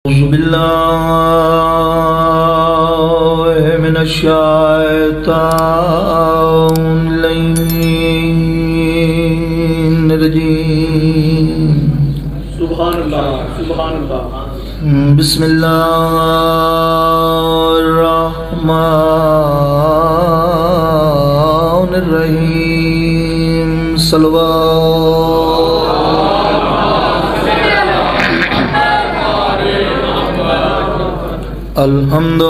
أعوذ بالله من الشيطان الرجيم سبحان اللہ سبحان اللہ بسم الله الرحمن الرحيم صلوات الحمد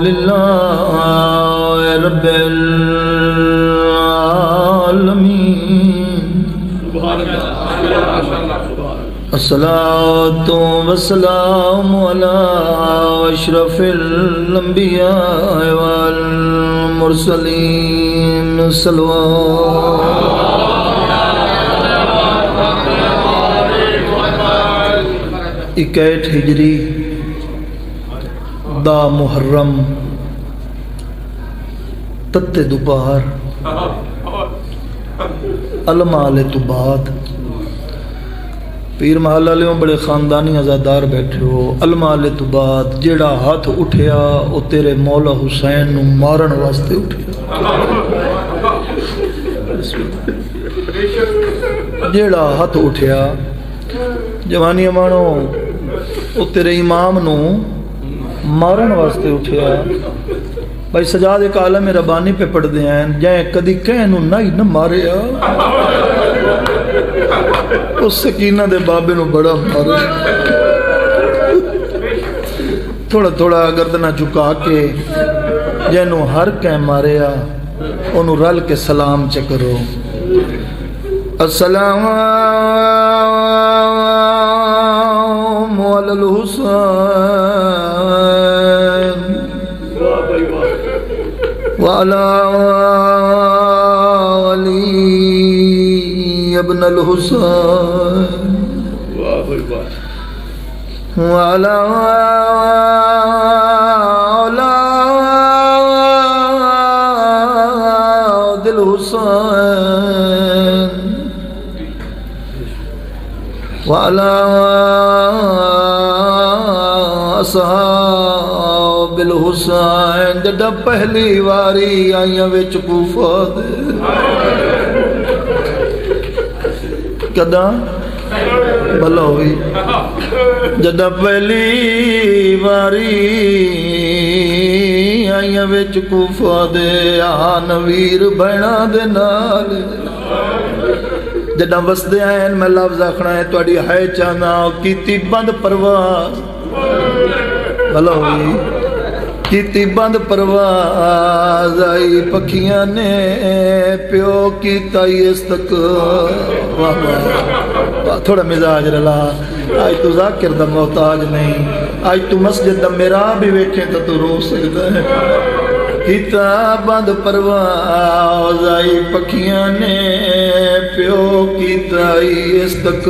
لله رب العالمين سبحان اللہ الصلاة والسلام على أشرف الأنبياء والمرسلين صلوات 61 ہجری دا محرم تتے دوپہر المالے تو بعد پیر محل والوں بڑے خاندانی عزادار بیٹھے ہو المالے تو بعد جیڑا ہاتھ اٹھیا او تیرے مولا حسین نو مارن واسطے اٹھیا جیڑا ہاتھ اٹھیا جوانی مانو او تیرے امام نو مارن واسطے اٹھیا بھائی سجاد ایک عالم ربانی پہ پڑھ دے ہیں جائیں کدی کہنو نہیں نہ ماریا اس سکینہ دے بابے نو بڑا مارے تھوڑا تھوڑا گردنہ چکا کے جینو ہر کہیں ماریا انہوں رل کے سلام چکرو السلام علی الحسین وعلى علي ابن الحسين وعلى أولاد الحسين وعلى أصحاب الحسین جڑا پہلی واری آئیاں وچ کوفہ دے کداں بھلا ہوئی جڑا پہلی واری آئیاں وچ کوفہ دے نویر بھیڑا دے نال جڑا وسدے ہیں میں لفظ آکھنا ہے تواڈی ہے چاہنا کیتی بند پرواز بھلا ہوئی کیتی بند پرواز آئی پکھیاں نے پیو کیتا اس تک تھوڑا مزاج رلا آج تو ذاکر دا محتاج نہیں آج تو مسجد دا میرا بھی ویکھیں تو رو سکتا ہے کیتا بند پرواز آئی پکھیاں نے پیو کیتا اس تک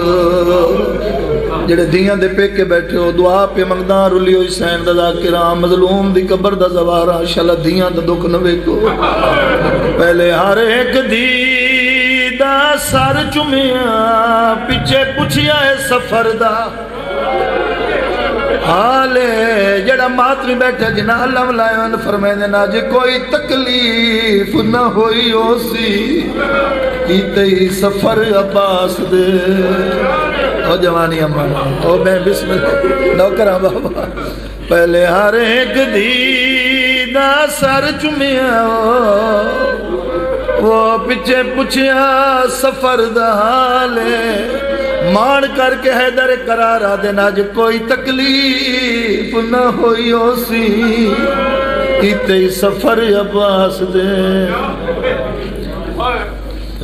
جڑے دیاں دے پہ کے بیٹھے ہو دعا پہ مقدار رلی ہوئی سین دا ذاکرہ مظلوم دی قبر دا زوارہ شاءاللہ دیاں دا دکھ نوے کو پہلے ہر ایک دی دا سر چمیاں پیچھے پوچھیا ہے سفر دا حالے جڑا ماتمی بیٹھے جنہ اللہ ملائن فرمائے دینا جے کوئی تکلیف نہ ہوئی ہو سی کیتے ہی سفر عباس دے او جوانی امان او میں بسم اللہ نوکرہ بابا پہلے ہر ایک دیدہ سر چمیاں وہ پچھے پچھیا سفر دہالے مان کر کے حیدر قرارہ دینا جو کوئی تکلیف نہ ہوئی ہو سی کیتے ہی سفر عباس دے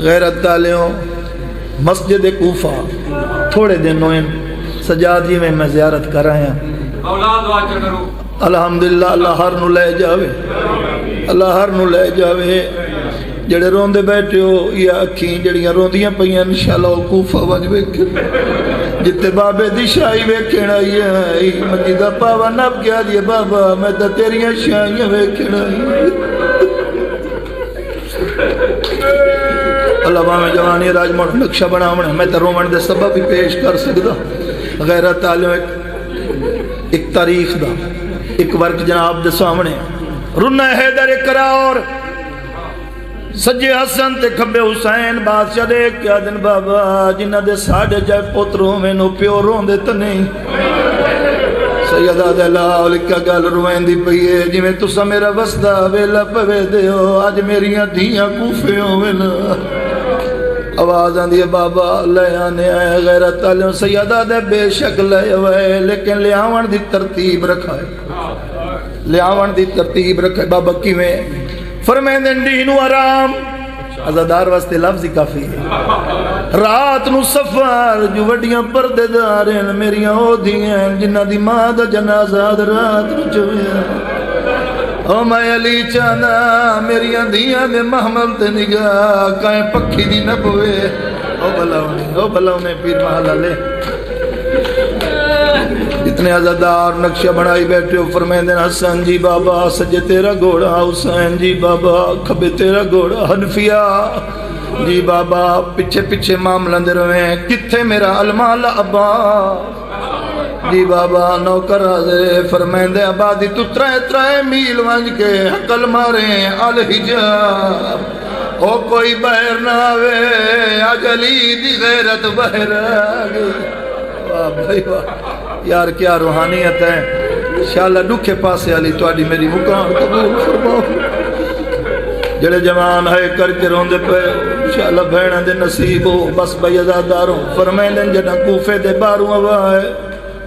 غیرت تالیوں مسجد کوفہ تھوڑے دن ہوئے سجادی میں زیارت کر آیا الحمدللہ اللہ ہر نو لے جاوے اللہ ہر نو لے جاوے جڑے روندے بیٹھے ہو یا اکھیں جڑیاں روندیاں پئیاں انشاءاللہ کوفہ ونج ویکھے جتے بابے دی شاہی ویکھن آئی ہے مجیدہ پاوا نب کیا دیے بابا میں تا تیریاں شاہیاں ویکھن آئی اللہ میں جوانی راج موڑ نقشہ بنا میں تے رومن دے سبب بھی پیش کر سکدا غیرت عالم ایک تاریخ دا ایک ورک جناب دے سامنے رنا حیدر اقرار سجے حسن تے کھبے حسین بادشاہ دے کیا دن بابا جنہ دے ساڑھے جائے پوتروں میں نو پیو رون دے تنہیں سیدہ دے لاؤ لکھا گل روین دی پئیے جی میں تسا میرا وسدہ ویلا پوے دے ہو آج میریاں دھیاں کوفے ہو ویلا آواز آن دیئے بابا لے آنے آئے غیرت علیہ سیدہ دے بے شک لے ہوئے لیکن لے آوان دی ترتیب رکھائے لے آوان دی ترتیب رکھائے بابا کی میں فرمائیں دن دین و آرام ازادار واسطے لفظ ہی کافی ہے رات نو سفر جو وڈیاں پردے داریں میریاں او دیاں جنہ دی ماں دا جنازہ رات نو چویا او میں علی چانا میریاں دیاں دے محمل تے نگاہ کائیں پکھی دی نبوے او بلاؤنے پیر محلہ لے اتنے عزادار نقشہ بڑھائی بیٹھے ہو فرمائیں دن حسن جی بابا سجے تیرا گھوڑا حسین جی بابا کھبے تیرا گھوڑا حنفیہ جی بابا پچھے پچھے معاملہ دے رویں کتھے میرا المال ابا جی بابا نوکر آزے فرمائیں دے آبادی تو ترائے میل وانج کے حقل ماریں الحجاب او کوئی بہر نہ آوے اجلی دی غیرت بہر آگے واہ بھائی واہ یار کیا روحانیت ہے انشاءاللہ دکھے پاسے علی توڑی میری مقام قبول فرماؤ جڑے جوان ہے کر کے روندے پہ انشاءاللہ بھیڑاں دے نصیب ہو بس بھائی ازاداروں فرمائیں لیں جڑا کوفے دے باروں آوائے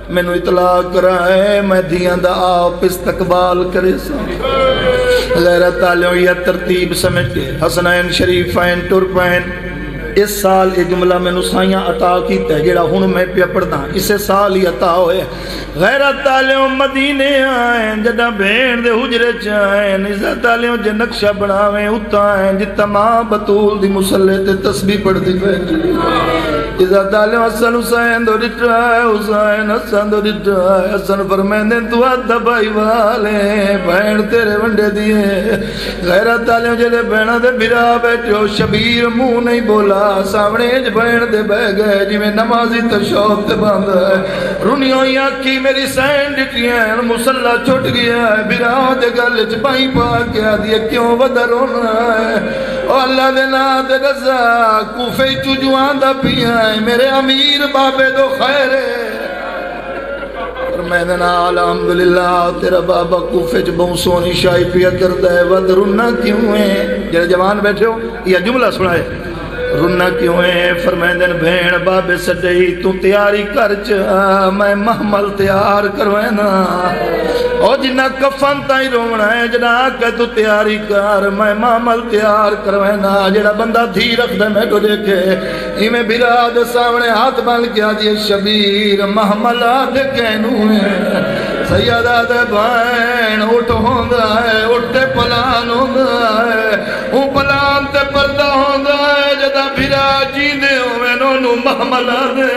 میں نو اطلاع کرائے میں دیاں دا آپ استقبال کرے سا غیرت آلیوں یہ ترتیب سمجھ کے حسنین شریفین ٹرپین اس سال یہ جملہ میں نسائیاں عطا کیتا ہے جیڑا ہن میں پیا پڑھدا اسے سال ہی عطا ہوئے غیرت آلیوں مدینے آئیں جڑا بھین دے حجرے چائیں عزت آلیوں جے نقشہ بڑھاویں اتائیں جتا ماں بطول دی مسلح تے تسبیح پڑھ دی بیٹھ عزت آلیوں حسن حسین دو رٹرائے حسین حسن دو رٹرائے حسن فرمائیں دیں تو آدھا بھائی والے بھین تیرے ونڈے دیئے غیرت آلیوں جلے بھینہ دے بھرا بیٹھے ہو شبیر منہ نہیں بولا سامنے بھین دے بہ گئے جی میں نمازی تشوق تے باندھ ہے رونیوں یا کی میری سین ڈٹیاں مسلح چھوٹ گیا ہے بھرا دے گل چپائی پا کیا دیئے کیوں بدر ہونا ہے او اللہ دے نا دے رضا کوفے چجوان دا پیا ہے میرے امیر بابے دو خیر میں نے نا الحمدللہ تیرا بابا کوفے چ بہت سونی شاہی پیا کرتا ہے ود رنا کیوں ہے جڑے جوان بیٹھے ہو یہ جملہ سنائے رنا کیوں ہے فرمائیں دن بھین بابے سڈئی تو تیاری کر چا میں محمل تیار کروینا او جنہ کفن تائی رونا ہے جنہ آکے تو تیاری کر میں محمل تیار کروینا جنہ بندہ دھی رکھ دے میں کو دیکھے ہی میں براد سامنے ہاتھ بن کیا دیئے شبیر محمل آدھے کہنو ہے سیدہ دے بھین اٹھ ہوندہ ہے اٹھے پلان ہوندہ ہے ہوں پلان تے پردہ ہوندہ ہے جدہ بھرا جیندے ہوئے نونو محمل آدھے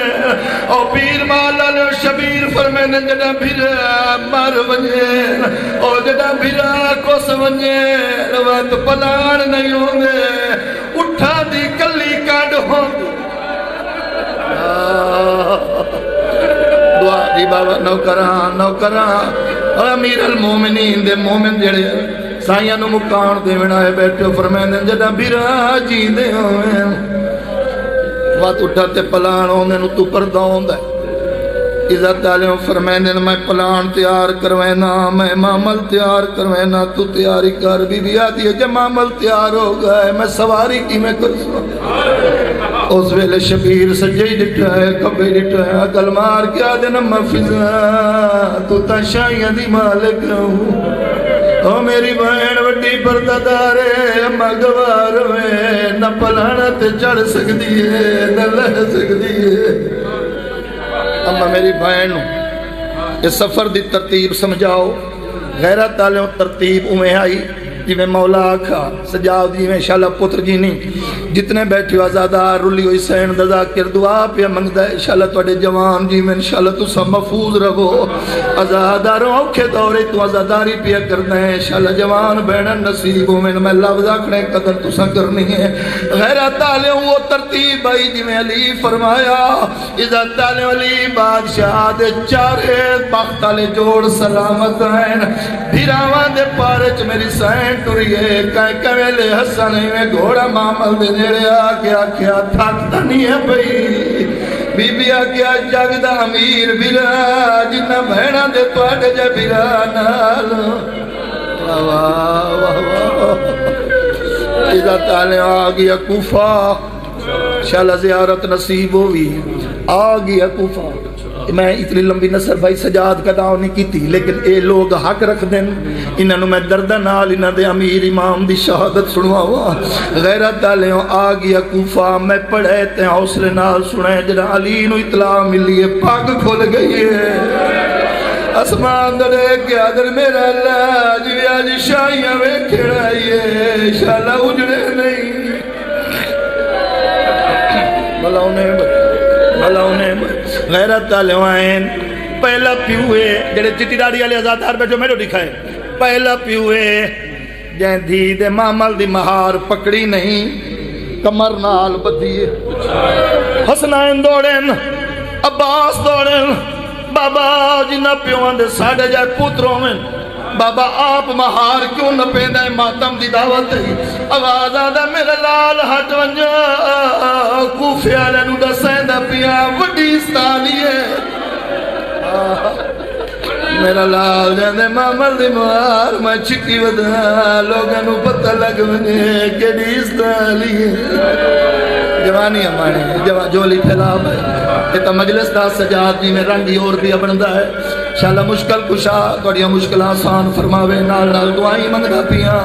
او پیر مالا لے شبیر فرمینے جدہ بھرا مر ونجے او جدہ بھرا کس ونجے وقت پلان نہیں ہوندے اٹھا دی کلی کاڑ ہوندے دعا دی بابا نوکران اور امیر المومنین دے مومن جڑے سائیاں نو مکان دے ونا ہے بیٹھے فرمائیں جڑا بھرا جی دے ہوئے وات اٹھاتے پلان ہوندے نو تو پردہ ہوندا ہے عزت علیوں فرمائیں میں پلان تیار کروینا میں معمل تیار کروینا تو تیاری کر بی بی آدھی ہے جب معمل تیار ہو گئے میں سواری کی میں کر سوا اس ویلے شبیر سجی ڈٹھا ہے کبھی ڈٹھا ہے عقل مار کیا دینا مفضا تو تا شائیاں دی مالک رہوں او میری بہن وڈی پردہ دارے اما گوار میں نہ پلانا تے چڑھ سکتی ہے نہ لہ سکتی ہے اما میری بہن اس سفر دی ترتیب سمجھاؤ غیرت آلیوں ترتیب اویں آئی جی میں مولا آکھا سجاؤ جی میں شالہ پتر جی نہیں جتنے بیٹھے ہو آزادار رلی ہوئی سین دا ذاکر دعا پہ منگدا ہے انشاءاللہ تواڈے جوان جی میں انشاءاللہ تساں محفوظ رہو آزادار اوکھے دورے تو آزاداری پہ کرنا ہے انشاءاللہ جوان بہن نصیب میں میں لفظ آکھنے قدر تساں کرنی ہے غیرت والے وہ ترتیب بھائی جی میں علی فرمایا عزت والے علی بادشاہ دے چارے بخت والے جوڑ سلامت ہیں بھراواں دے پارے چ میری سین ٹریے کہیں کمیلے حسن میں گھوڑا مامل دے نیڑے آ کیا تھکتا نہیں ہے بھئی بی بی آگیا جگ دا امیر بھرا جنہ بہنا دے تواڈے جے بھرا نال واہ واہ واہ عزت والے آ گیا کوفہ انشاءاللہ زیارت نصیب ہوئی آ گیا کوفہ میں اتنی لمبی نصر بھائی سجاد کا دعوی نہیں کی تھی لیکن اے لوگ حق رکھ دیں انہوں میں دردہ نال انہوں دے امیر امام دی شہادت سنوا ہوا غیرت دالیوں آ گیا کوفہ میں پڑھے تے حوصلے نال سنے جنہ علی نو اطلاع ملی ہے پاک کھول گئی ہے اسمان دلے کے آدر میرا اللہ جوی آج شاہیاں میں کھڑائی ہے انشاءاللہ اجڑے نہیں بھلا انہیں غیرت تالوائن پہلا پیوئے جڑے چٹی ڈاڑی والے آزادار بیٹھو میرے دکھائے پہلا پیوئے جہاں دھی دے معامل دی مہار پکڑی نہیں کمر نال بدیے حسنائن دوڑن عباس دوڑن بابا جنہ پیوان دے ساڑھے جائے پوتروں میں بابا آپ مہار کیوں نہ پیدا ہے ماتم دی دعوت ہے آواز آدھا میرا لال ہٹ ونجا کوفے آلے نو دا سیندہ پیا وڈی ستالی ہے میرا لال جاندے مامل دی مہار میں چکی ودا لوگاں نو پتہ لگ ونجے کیڑی ستالی ہے جوانی ہماری جولی پھیلا ہے یہ مجلس دا سجاد جی میں رنگی اور بھی بندا ہے انشاءاللہ مشکل کشا توڑیاں مشکل آسان فرماوے نال نال دعائیں منگدا پیاں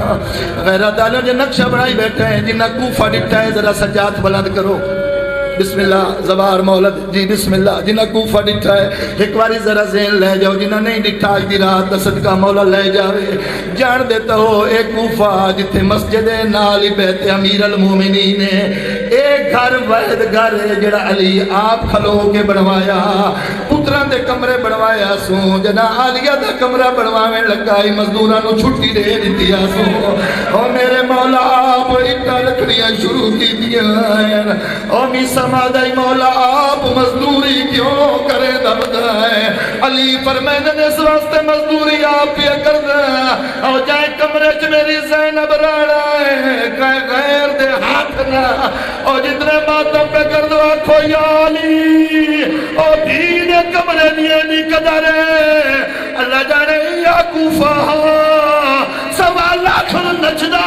غیرت والے جو نقشہ بنائی بیٹھے ہیں جنہ کوفہ ڈٹھا ہے ذرا سجاد بلند کرو بسم اللہ زبار مولد جی بسم اللہ جنہ کوفہ ڈٹھا ہے ایک باری ذرا ذہن لے جاؤ جنہ نہیں ڈٹھا آج دی رات دا صدقہ مولا لے جاوے جان دیتا ہو ایک کوفہ جتھے مسجد نالی بیت امیر المومنین ہے ایک گھر واحد گھر ہے جڑا علی آپ کھلو کے بنوایا پتران دے کمرے بنوایا سو جنا عالیہ دا کمرہ بنواویں لگائی مزدوراں نو چھٹی دے دیا سو او میرے مولا آپ اٹھا لکڑیاں شروع کی دیا او میسا مادائی مولا آپ مزدوری کیوں کرے دبدا ہے علی فرمائنے نے اس واسطے مزدوری آپ پہ کر دا او جائے کمرے چ میری زینب راڑا ہے کہے غیر دے ہاتھ نہ او جتنے ماتم پہ کر دو آکھو یا علی او دین کمرے دیئے نہیں قدر ہے اللہ جانے یا کوفہ سوا لاکھ نچدہ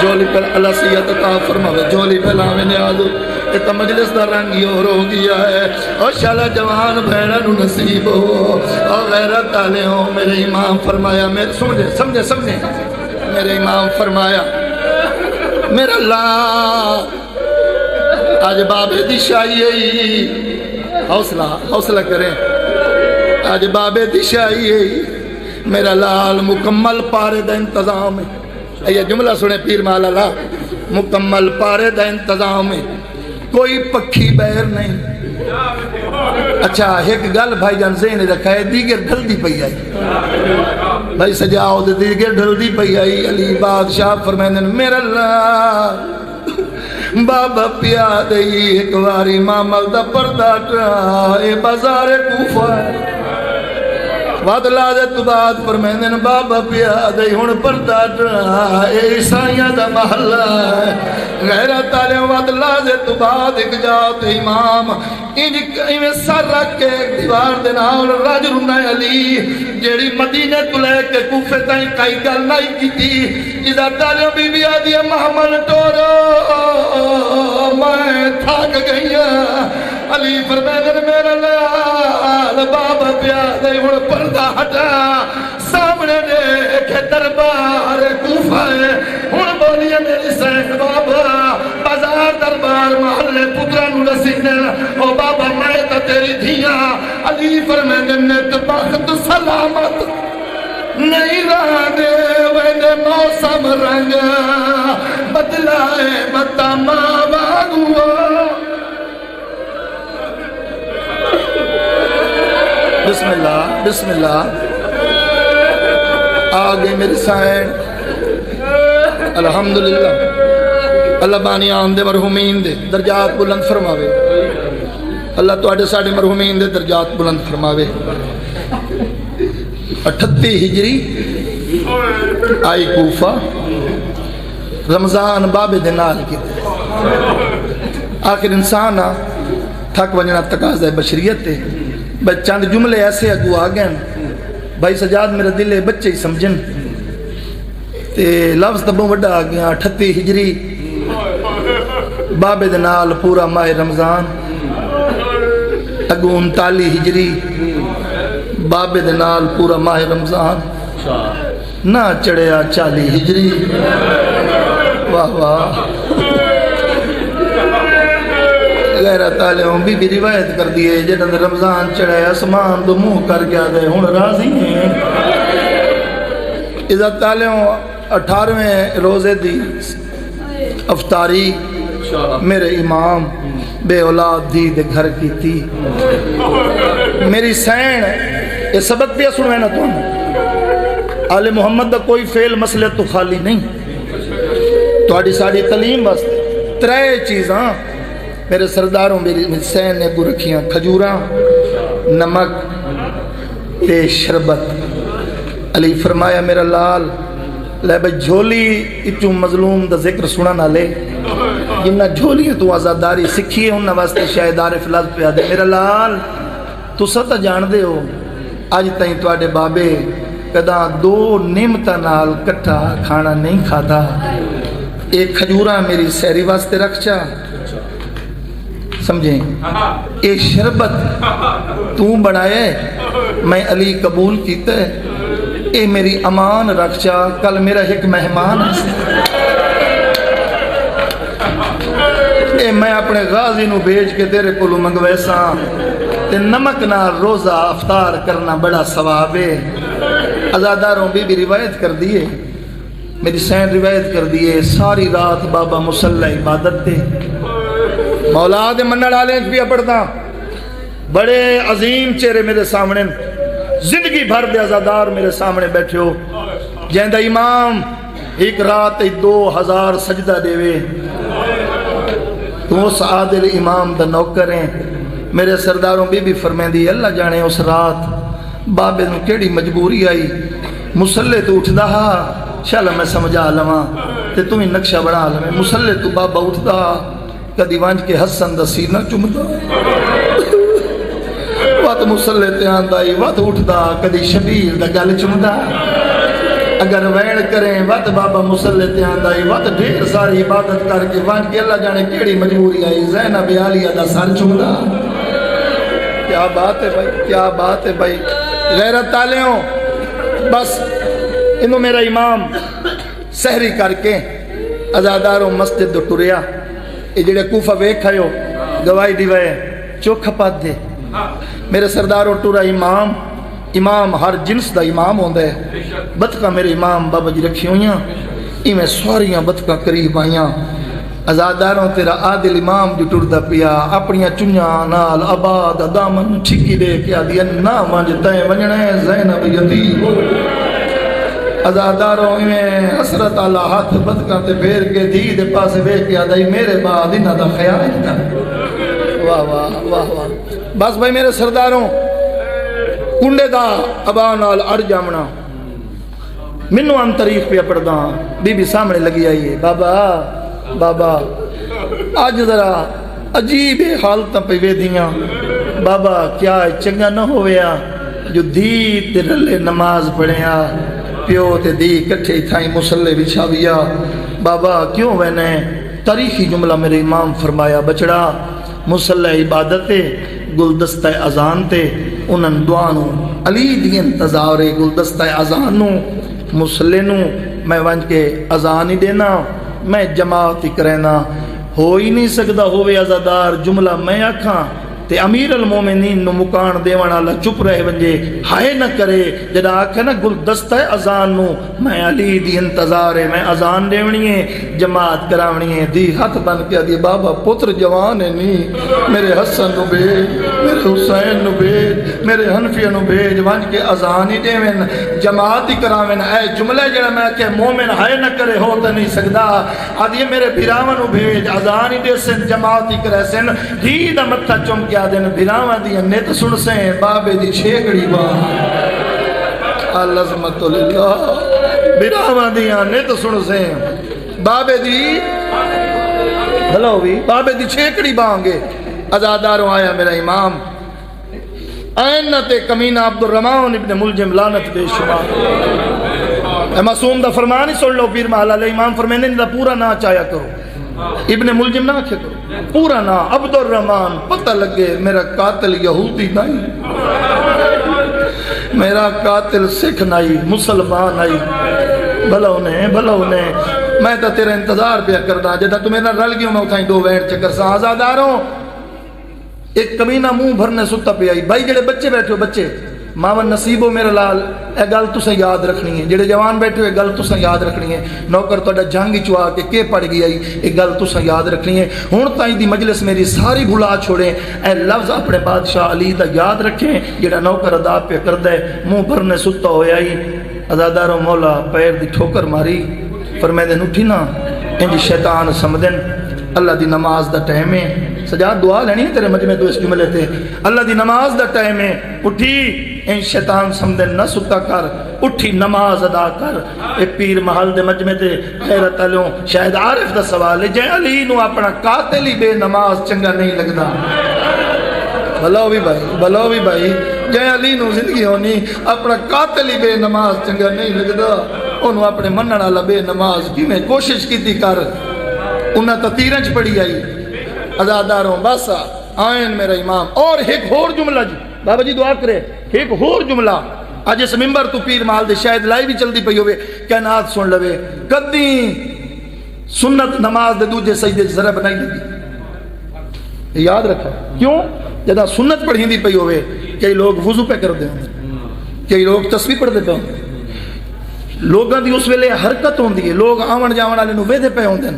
جولی پر اللہ سیت عطا فرماوے جولی پر لاوے نیازو ایتا مجلس دا رنگی اور ہو گیا ہے اور شالا جوان بھیڑن نصیب ہو اور غیرت آلے ہو میرے امام فرمایا میرے سمجھے میرے امام فرمایا میرا اللہ آج بابے دی شاہی حوصلہ کریں آج بابے دی شاہی میرا لال مکمل پارے دا انتظام ہے یہ جملہ سنے پیر مالا لا مکمل پارے دا انتظام ہے کوئی پکھی بیر نہیں اچھا ایک گل بھائی جان ذہن رکھا ہے دیگر ڈھل دی پئی آئی بھائی سجاؤ دے دیگر ڈھل دی پئی آئی علی بادشاہ فرمائنے میرا اللہ بابا پیا دئی ایک واری مامل دا پردہ اے بازار کوفہ وعد لازے تو بعد فرمائنے بابا پیا دئی ہون پردہ اے عیسائیاں دا محلہ غیرت آلے وعد لازے تو بعد ایک جاؤ امام انہیں سر رکھ کے ایک دیوار دناؤں راج رنہ علی جیڑی مدینہ تو لے کے کوفے تائیں کئی گل نہیں کی تھی عزت آلے بی بی آدھی محمد ٹورو میں تھاک گئی علی فرمائنے میرا لال بابا پیادے ہون پردہ ہٹا سامنے دیکھے دربار کوفہ ہے ہون بولیے میری سین بابا بازار دربار محلے پتران رسینے او بابا میں تا تیری دھیاں علی فرمائنے نت بخت سلامت نہیں رہا دے وینے موسم رنگ بدلائے بتاما باغوا بسم اللہ بسم اللہ آگے میری سائن الحمدللہ اللہ بانیان دے مرحومین دے درجات بلند فرماوے اللہ تو ساڑھے مرحومین دے درجات بلند فرماوے 38 ہجری آئی کوفہ رمضان باب دنال کی آخر انسان تھک ونجنا تقاضہ بشریت تے بس چند جملے ایسے اگو آگئن بھائی سجاد میرا دل ہے بچے ہی سمجھن تے لفظ تبوں وڈا آگیا 38 ہجری باب دنال پورا ماہ رمضان اگو 39 ہجری باب دنال پورا ماہ رمضان نہ چڑھیا 40 ہجری واہ واہ غیرت علیہم بھی روایت کر دیئے جنہاں رمضان چڑھے اسمان دو منہ کر گیا دے ہون راضی ہیں عزت علیہم 18ویں روزے دی افطاری میرے امام بے اولاد دی دے گھر کی تھی میری سین یہ سبق پہ سنوے نا تو آل محمد دا کوئی فعل مسئلہ تو خالی نہیں تو آڑی ساڑی تعلیم بس 3 چیزاں میرے سرداروں میری سین نے گو رکھیاں کھجوراں نمک تے شربت علی فرمایا میرا لال لے بھئی جھولی اچوں مظلوم دا ذکر سنا نہ لے جنہ جھولی تو آزاداری سکھیے انہا واسطے شاہدار فلاد پہ آدھے میرا لال تو ستا جان دے ہو آج تائیں تو آڑے بابے کدا 2 نعمتاں نال کٹھا کھانا نہیں کھاتا ایک کھجوراں میری سہری واسطے رکھ چا سمجھیں اے شربت تو بنائے میں علی قبول کیتا ہے اے میری امان رکھ چا کل میرا ایک مہمان اے میں اپنے غازی نو بھیج کے تیرے کولو منگویساں تے نمک نہ روزہ افطار کرنا بڑا ثواب ہے ازاداروں بھی روایت کر دیئے میری سین روایت کر دیئے ساری رات بابا مسلح عبادت دے مولا دے منہ ڈالیں بھی پڑھتا بڑے عظیم چہرے میرے سامنے زندگی بھر دے ازادار میرے سامنے بیٹھے ہو جہندہ امام ایک رات 2000 سجدہ دے وے تو اس عادل امام دا نوکر ہیں میرے سرداروں بھی فرمائیں دی اللہ جانے اس رات بابے نو کیڑی مجبوری آئی مسلح تو اٹھ دا چل میں سمجھا لواں تے تمہیں نقشہ بڑھا لیں مسلح تو بابا اٹھ دا کدی وانج کے حسن دا سینہ چمدا وقت مسلح تے آندائی وقت اٹھ دا کدی شبیر دا گل چمدا اگر ویڑ کریں وقت بابا مسلح تے آندائی وقت ڈھیر ساری عبادت کر کے وانج کے اللہ جانے کیڑی مجبوری آئی زینب عالیہ دا سر چمدا کیا بات ہے بھائی کیا بات ہے بھائی غیرت تالیوں بس انہوں میرا امام سحری کر کے ازاداروں مسجد دو ٹریا یہ جڑے کوفہ ویکھ آئے ہو گواہی دیوائے چوکھا پات دے میرے سرداروں ٹورا امام ہر جنس دا امام ہوندہ ہے بدکا میرے امام بابا جی رکھی ہوئیاں میں سواریاں بدکا قریب آئیاں ازاداروں تیرا عادل امام جو ٹردہ پیا اپنیاں چنیاں نال آباد دامن ٹھکی دے کیا دیا نا مانج تائیں ونجنے زینب یتیم ازاداروں میں حسرت اللہ ہاتھ بدکا تے پھیر کے دھی دے پاسے بے کیا دائی میرے بعد انہا دا خیال تھا واہ واہ واہ واہ بس بھائی میرے سرداروں کنڈے دا ابان آل اڑ جامنا منو ان طریق پہ پڑھ دا بی بی سامنے لگی آئیے بابا بابا آج ذرا عجیب حالتاں پہ وے دیاں بابا کیا چنگا نہ ہویا جو دی تے رلے نماز پڑھیا پیو تے دی کٹھے تھائیں مسلح بچھاویا بابا کیوں وینے تاریخی جملہ میرے امام فرمایا بچڑا مسلح عبادت گلدستہ اذان تے انہن دعانو علی دی انتظار گلدستہ اذانو مسلنو میں ونج کے اذان ہی دینا میں جماعت ہی کرینا ہو ہی نہیں سکتا ہوئے ازادار جملہ میں آکھاں تے امیر المومنین نو مکان دیوان والا چپ رہے ونجے ہائے نہ کرے جدا آکھے نا گلدستہ اذان نو میں علی دی انتظار ہے میں اذان دیونی ہے جماعت کراونی ہے دی ہاتھ بن کے دی بابا پتر جوان ہے نہیں میرے حسن نو بھیج میرے حسین نو بھیج میرے حنفیہ نو بھیج ونج کے اذان ہی دیوین جماعت ہی کراوین اے جملہ جڑا میں کہ مومن ہائے نہ کرے ہو تو نہیں سکدا آدھی میرے بھراواں نو بھیج اذان ہی دے سن جماعت ہی کرے سن دی دا متھا چم کے دن بھراواں دی نت سن سیں بابے دی چھیکڑی باں العظمت للہ بھراواں دی نت سن سیں بابے دی بھلا ہوئی بابے دی چھیکڑی بانگے ازاداروں آیا میرا امام اینت کمینہ عبد الرحمن ابن ملجم لعنت بے شمار اے معصوم دا فرمانی سن لو پیر محلہ علیہ امام فرمینے دا پورا نا چایا کرو ابن ملجم نہ آکھے کرو پورا نا عبد الرحمن پتہ لگے میرا قاتل یہودی نہیں میرا قاتل سکھ نہیں مسلمان نہیں بھلا انہیں میں تا تیرا انتظار پہ کردہ جدا تو میرا رل گیوں میں اٹھائیں دو ویٹ چکر سا آزاداروں ایک کمینہ منہ بھرنے ستا پہ آئی بھائی جڑے بچے بیٹھے ہو بچے ماون نصیبو میرے لال اے گل تساں یاد رکھنی ہے جڑے جوان بیٹھے ہوئے گل تساں یاد رکھنی ہے نوکر تہاڈا جنگ چوا کے پڑ گئی آئی ایک گل تساں یاد رکھنی ہے ہن تائیں دی مجلس میری ساری بھلا چھوڑیں اے لفظ اپنے بادشاہ علی دا یاد رکھیں جڑا نوکر ادا پہ کردے منہ بھرنے ستا ہویا آئی ازادارو مولا پیر دی ٹھوکر ماری فرمیدن اٹھی نا انجی شیطان سمدن اللہ دی نماز دا ٹائم ہے سجاد دعا لینی ہے تیرے مجمع تو اس جملے تھے اللہ دی نماز دا ٹائم ہے اٹھی ان شیطان سمدن نہ ستا کر اٹھی نماز ادا کر اے پیر محل دے مجمع تے خیرت علیوں شاید عارف دا سوال ہے جے علی نو اپنا قاتل ہی بے نماز چنگا نہیں لگدا بھلا بھی بھائی جے علی نو زندگی ہونی اپنا قاتل ہی بے نماز چنگا نہیں لگدا انہوں اپنے منن والا بے نماز کی میں کوشش کی تھی کر انہاں تا تیرنچ پڑی آئی ازاداروں بس آئین میرا امام اور ایک اور جملہ جی بابا جی دعا کرے ایک اور جملہ آج اس ممبر تو پیر مال دے شاید لائی بھی چلتی پئی ہوئے کائنات سن لوے کدی سنت نماز دے دوجے سجدے ذرا بنائی لگی یاد رکھا کیوں جدا سنت پڑھی دی پئی ہوئے کئی لوگ وضو پہ کر دیں کئی لوگ تسبیح پڑھ دے پہ لوگاں دی اس ویلے حرکت ہوندی ہے لوگ آون جاون والے نو ویدے پہ ہوندے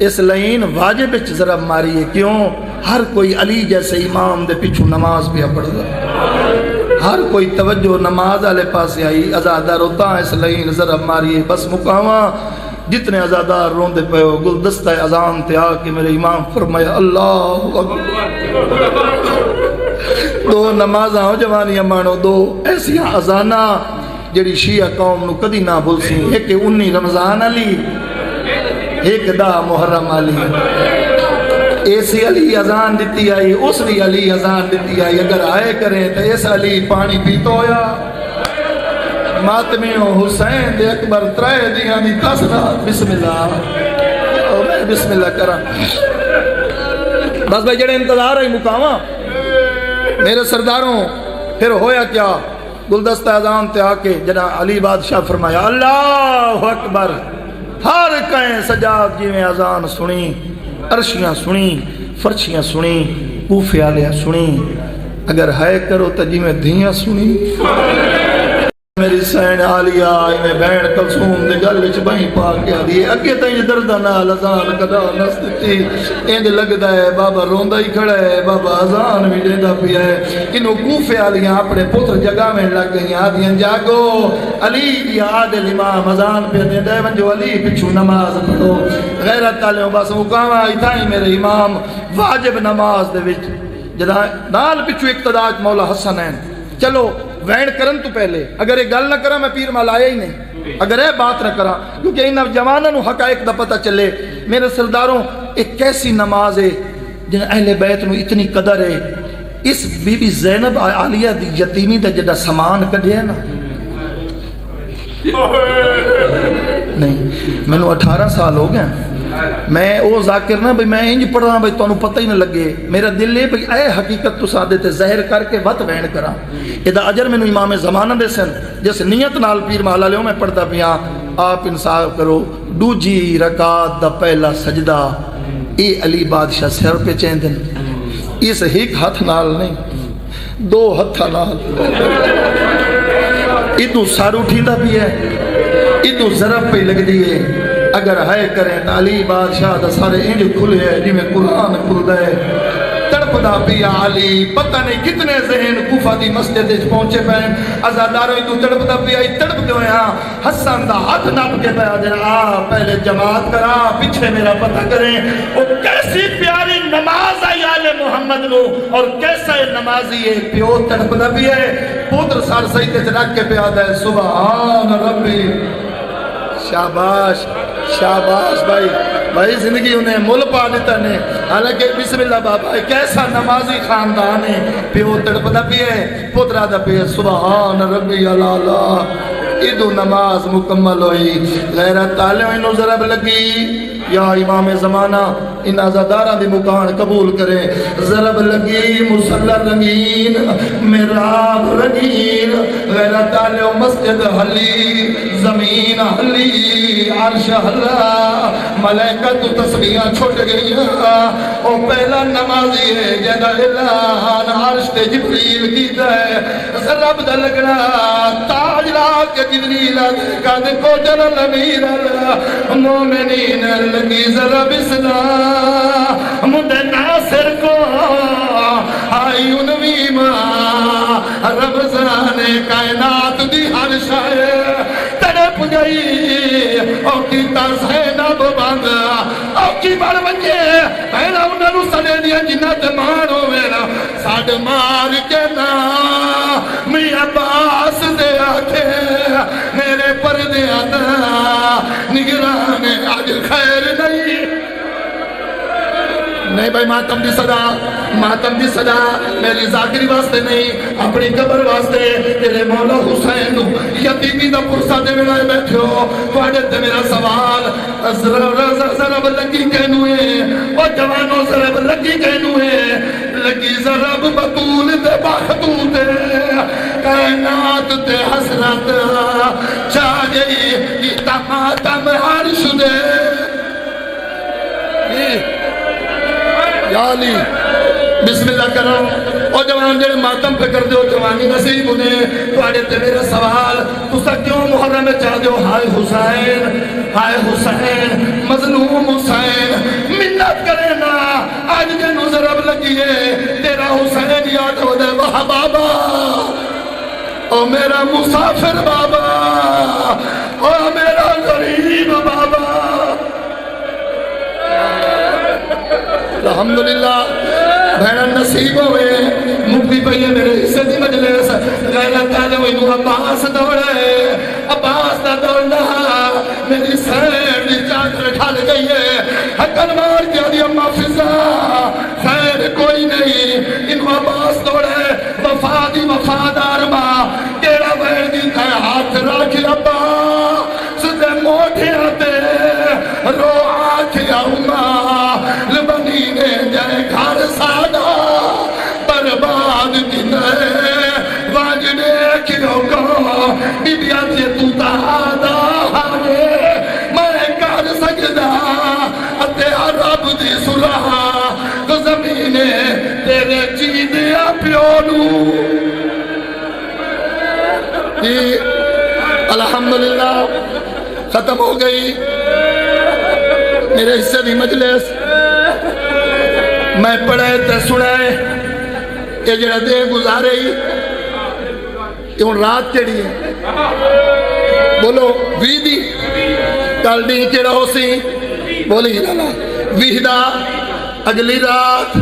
اس لائن واجب وچ ذرا ماری ہے کیوں ہر کوئی علی جیسے امام دے پیچھے نماز پہ پڑھدا ہر کوئی توجہ نماز والے پاسے آئی ازادار ہوتا اس لائن ذرا ماری ہے بس مقاماں جتنے ازادار روندے پے ہو گلدستہ اذان تے آ کے میرے امام فرمایا اللہ اکبر دو نمازاں ہو جوانیاں مانو دو ایسیاں اذاناں جڑی شیعہ قوم نو کدی نہ بھول سی ایک 19 رمضان علی ایک دا محرم علی ایسی علی اذان دیتی آئی اس بھی علی اذان دیتی آئی اگر آئے کریں تو اس علی پانی پیتو یا ماتمیوں حسین دے اکبر ترائے دیانی تسنا بسم اللہ اور میں بسم اللہ کرا بس بھائی جڑے انتظار ہے مقامہ میرے سرداروں پھر ہویا کیا گلدستہ اذان تے آکے جنا علی بادشاہ فرمایا اللہ اکبر ہر کہیں سجاد جی میں اذان سنی عرشیاں سنی فرشیاں سنی کوفے آلیاں سنی اگر ہے کرو تو جی میں دھیاں سنی میری سین آلیا میں بین کلثوم دے گل وچ بہیں پا کے دی اگے تائیں درداں نال اذان کدا نس دتی اینج لگدا ہے بابا روندا ہی کھڑا ہے بابا اذان بھی دیندا پیا ہے انہوں کوفے والیاں اپنے پتر جگہ میں لگ گئیں آدیاں جاگو علی دی عادل امام اذان پہ دیندا ہے ونجو علی پچھو نماز پڑھو غیرت والےوں بس مقاماں ایتھائیں میرے امام واجب نماز دے وچ جدا نال پچھو اقتداء مولا حسن ہیں چلو وین کرن تو پہلے اگر یہ گل نہ کرا میں پیر مال آیا ہی نہیں اگر یہ بات نہ کرا کیونکہ ان جوانوں حقائق دا پتہ چلے میرے سرداروں ایک کیسی نماز ہے جن اہل بیت نو اتنی قدر ہے اس بی بی زینب عالیہ دی یتیمی دا جڑا سامان کڈیا ہے نا نہیں میں نو 18 سال ہو گیا میں او ذاکر نہ بھئی میں انج پڑھ رہا بھئی تو انہوں پتہ ہی نہ لگے میرا دل ہے بھئی اے حقیقت تو سادے تے ظاہر کر کے وقت وین کرا ادا اجر میں نو امام زمانہ دے سن جس نیت نال پیر مالا لیوں میں پڑھتا پیا آپ انصاف کرو دوجی رکعت دا پہلا سجدہ اے علی بادشاہ سر پہ چیندن اس ایک ہاتھ نال نہیں دو ہاتھ نال ادو سر اٹھیتا بھی ہے ادو ضرب پہ لگ دیئے اگر ہے کریں علی بادشاہ دا سارے انج کھلے ہے جی میں قرآن کھل دے تڑپ دا پیا علی پتہ نہیں کتنے ذہن کوفہ دی مسجد پہنچے پہن ازاداروں تو تڑپ دا پیا تڑپ دے ہویا حسن دا ہاتھ ناپ کے پیا دے پہلے جماعت کرا پیچھے میرا پتہ کریں وہ کیسی پیاری نماز آئی آل محمد نو اور کیسا نمازی ہے پیو تڑپ دا پیا پوتر سار سجدے تے رکھ کے پیا دے سبحان ربی شاباش شاباش بھائی زندگی انہیں مل پا دیتا نے حالانکہ بسم اللہ بابا کیسا نمازی خاندان ہے پیو تڑپتا بھی ہے پترا دا بھی ہے سبحان ربی اللہ ادو نماز مکمل ہوئی غیرت تعالیٰ انہوں ضرب لگی یا امام زمانہ ان ازادارہ دی مکان قبول کریں ضرب لگی مسلح رنگین محراب رنگین غیرت تعالیٰ مسجد حلی زمین حلی عرش حلا ملائکہ تو تسبیحاں چھوٹ گئی او پہلا نمازی ہے جدہ اعلان عرش تے جبریل کیتا ہے ضرب دا لگنا تاج راک جبریل دیکھا دیکھو جلال امیر اللہ مومنین لگی ضرب اسلام مدے ناصر کو آئی انوی ماں رمضان کائنات دی ہر شاہ تڑپ گئی او کی تازینب بند او کی بڑھ بنجے پہلا انہوں سنے دیا جنت مانو میرا ساڑھ مار کے نا میں عباس دے آکھے میرے پردے آتا نگران آج خیر نہیں بھائی ماتم دی صدا میری ذاکری واسطے نہیں اپنی قبر واسطے تیرے مولا حسین یتیمی دا پرسا دے ملائے بیٹھے ہو کوڑے تے میرا سوال ضرب لگی کہنوے او جوانوں ضرب لگی کہنوے لگی ضرب بطول دے باختو دے کائنات تے حسرت چاہ گئی ماتم عرش دے یا علی بسم اللہ کرو او جوان جڑے ماتم پہ کر دیو جوانی نصیب انہیں توڑے تے میرا سوال تسا کیوں محرم میں چاہ دیو ہائے حسین مظلوم حسین منت کرے نا آج جنو ضرب لگی ہے تیرا حسین یاد ہو دے وہاں بابا او میرا مسافر بابا او میرا غریب بابا الحمدللہ بھیڑا نصیب ہوئے مکتی پہیے میرے حصے دی مجلس غیرت تعالیٰ ہوئی نو عباس دوڑے عباس دا دوڑنا میری سیر دی چادر ڈھال گئی ہے حقل مار کیا دی اممہ فضا خیر کوئی نہیں انو عباس دوڑے وفا دی وفادار ماں تیرا بھیڑ دی تھے ہاتھ راکھی ابا سدھے موٹھے آتے رو آکھی اممہ لبنی نے جائے گھر سادا برباد دینے واجنے کیوں کو بی بیاتی تو تادا ہانے میں کر سجدہ اتے عرب دی صلح تو زمینے تیرے چیدیا پیونو الحمدللہ ختم ہو گئی میرے حصے دی مجلس میں پڑھے تے سنے یہ جڑا دے گزارے ہی یہ ان رات کیڑی ہے بولو ویدی کل دی کیڑا ہو سی بولی لالا ویدہ اگلی رات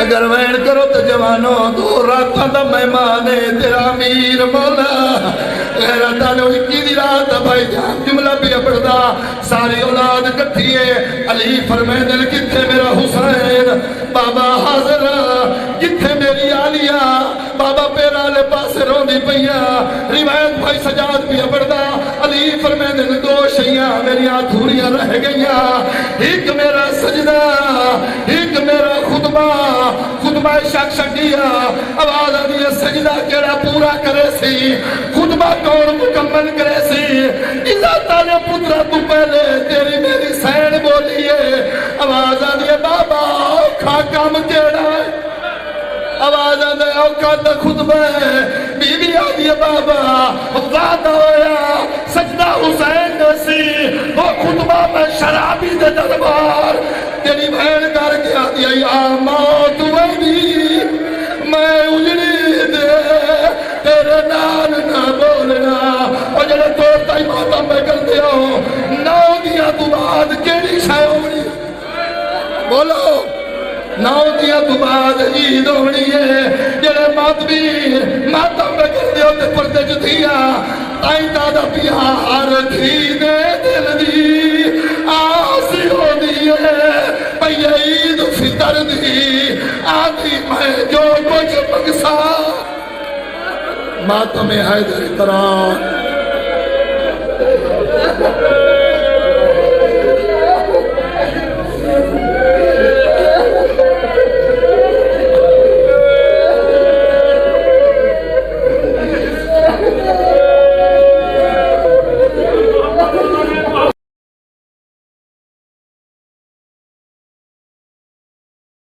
اگر وین کرو تو جوانوں دو راتاں دا مہمانے تیرا امیر مولا غیرت آلو اکی دی رات بھائی جان جملہ بھی پڑھدا ساری اولاد کٹھیے علی فرمائے دل کتھے میرا حسین بابا حاضر کتھے میری آلیہ بابا پیرا لے پاس روندی پیا روایت بھائی سجاد بھی پڑھدا علی فرمائے دل دو شیاں میری آدھوریاں رہ گئیاں ایک میرا سجدہ ایک میرا خطبہ شک شکیا آواز آدھی سجدہ کیڑا پورا کرے سی خطبہ کون مکمل کرے سی اذا تعالی پترہ تو پہلے تیری میری سین بولیے آواز آدھی بابا اوکھا کام کیڑا ہے آواز آدھے اوکھا دا خطبہ ہے بی بی آدھی بابا وعدہ ہویا سجدہ حسین نسی وہ خطبہ میں شرابی دے دربار تیری بہن کر کے آدھی یا موت ویلی میں اجڑی دے تیرے نال نہ بولنا اور جلے دوستا ہی ماتم میں کر دیا ہو نو دیا تو بعد کیڑی شاہ ہونی بولو نو دیا تو بعد عید ہونی ہے جلے ماتم میں کر دیا تے پردے جو دیا آئی دادا پیا ہر تھی دے دل دی آسی ہو دیئے پہیے عید فطر دی آدھی میں جو کچھ مقصا ماتم حیدر کران